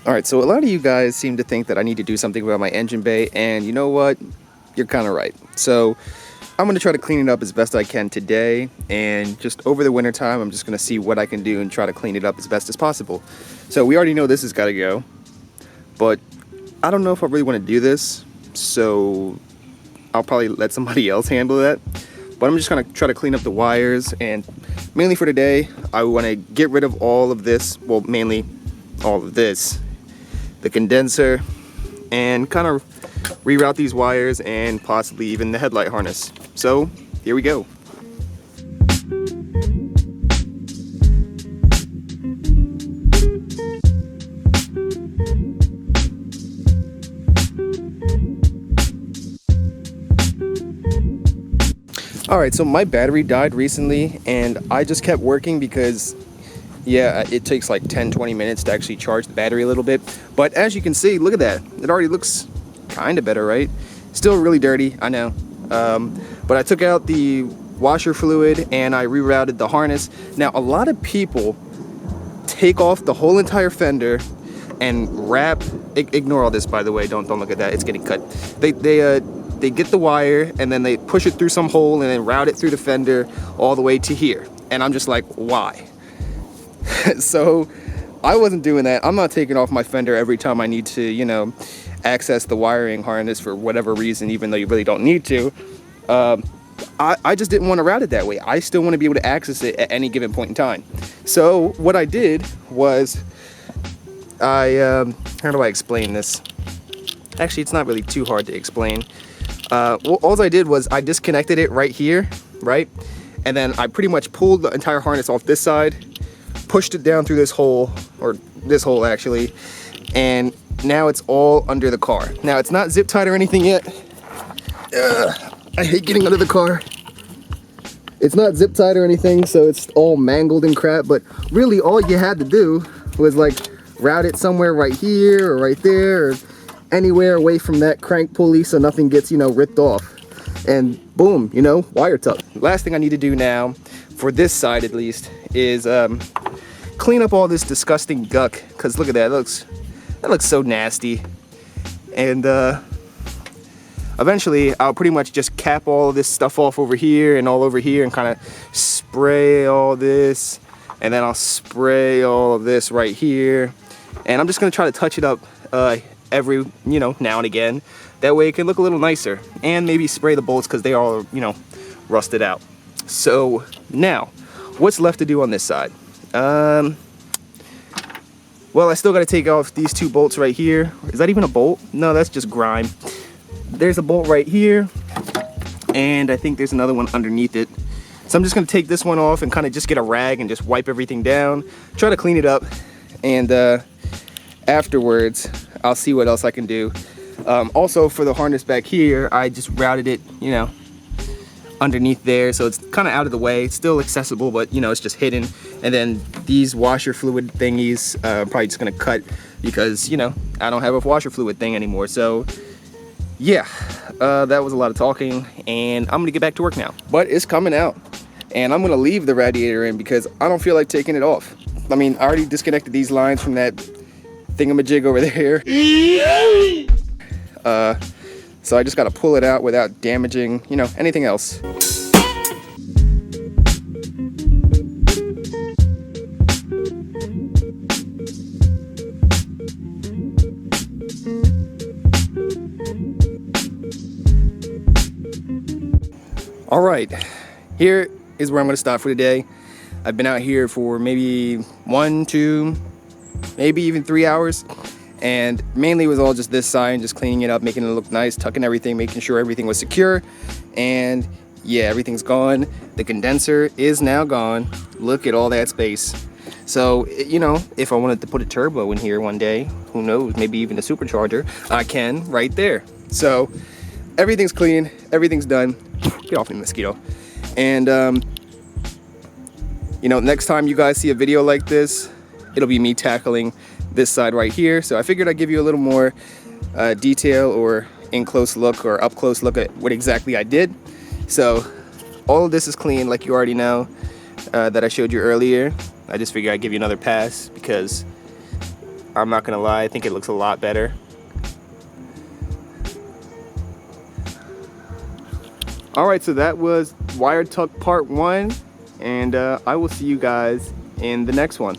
Alright, so a lot of you guys seem to think that I need to do something about my engine bay, and you know what? You're kind of right. So I'm going to try to clean it up as best I can today, and just over the winter time I'm just going to see what I can do and try to clean it up as best as possible. So we already know this has got to go, but I don't know if I really want to do this, so I'll probably let somebody else handle that. But I'm just going to try to clean up the wires, and mainly for today I want to get rid of all of this, well, mainly all of this, the condenser, and kind of reroute these wires and possibly even the headlight harness. So here we go. Alright, so my battery died recently and I just kept working because yeah, it takes like 10-20 minutes to actually charge the battery a little bit. But as you can see, look at that. It already looks kind of better, right? Still really dirty, I know. But I took out the washer fluid and I rerouted the harness. Now, a lot of people take off the whole entire fender and wrap, ignore all this by the way, don't look at that, it's getting cut. They get the wire and then they push it through some hole and then route it through the fender all the way to here. And I'm just like, why? So I wasn't doing that. I'm not taking off my fender every time I need to, you know, access the wiring harness for whatever reason, even though you really don't need to. I just didn't want to route it that way. I still want to be able to access it at any given point in time. So what I did was how do I explain this? Actually, it's not really too hard to explain. Well, all I did was I disconnected it right here, right? And then I pretty much pulled the entire harness off this side, pushed it down through this hole, or this hole actually, and now it's all under the car. Now it's not zip tied or anything yet. I hate getting under the car. It's not zip tied or anything, so it's all mangled and crap, but really all you had to do was like route it somewhere right here or right there or anywhere away from that crank pulley so nothing gets, you know, ripped off. And boom, you know, Wiretuck. Last thing I need to do now, for this side at least, is clean up all this disgusting guck, because look at that, that looks so nasty. And eventually I'll pretty much just cap all this stuff off over here and all over here and kind of spray all this, and then I'll spray all of this right here, and I'm just going to try to touch it up every, you know, now and again. That way it can look a little nicer, and maybe spray the bolts because they are, you know, rusted out. So now what's left to do on this side? Well, I still got to take off these two bolts right here. Is that even a bolt? No, that's just grime. There's a bolt right here, and I think there's another one underneath it. So I'm just going to take this one off and kind of just get a rag and just wipe everything down, try to clean it up, and afterwards I'll see what else I can do. Also, for the harness back here, I just routed it, you know, underneath there, so it's kind of out of the way. It's still accessible, but you know, it's just hidden. And then these washer fluid thingies, probably just gonna cut because, you know, I don't have a washer fluid thing anymore. So yeah, that was a lot of talking, and I'm gonna get back to work now. But it's coming out, and I'm gonna leave the radiator in because I don't feel like taking it off. I mean, I already disconnected these lines from that thingamajig over there. So I just gotta pull it out without damaging, you know, anything else. All right, here is where I'm gonna stop for today. I've been out here for maybe 1, 2, maybe even 3 hours. And mainly it was all just this side, just cleaning it up, making it look nice, tucking everything, making sure everything was secure. And yeah, everything's gone. The condenser is now gone. Look at all that space. So, you know, if I wanted to put a turbo in here one day, who knows, maybe even a supercharger, I can right there. So everything's clean, everything's done. Get off me, mosquito. And you know, next time you guys see a video like this, it'll be me tackling this side right here. So I figured I'd give you a little more detail or in close look or up close look at what exactly I did. So all of this is clean, like you already know, that I showed you earlier. I just figured I'd give you another pass because I'm not gonna lie, I think it looks a lot better. Alright, so that was Wiretuck Part 1, and I will see you guys in the next one.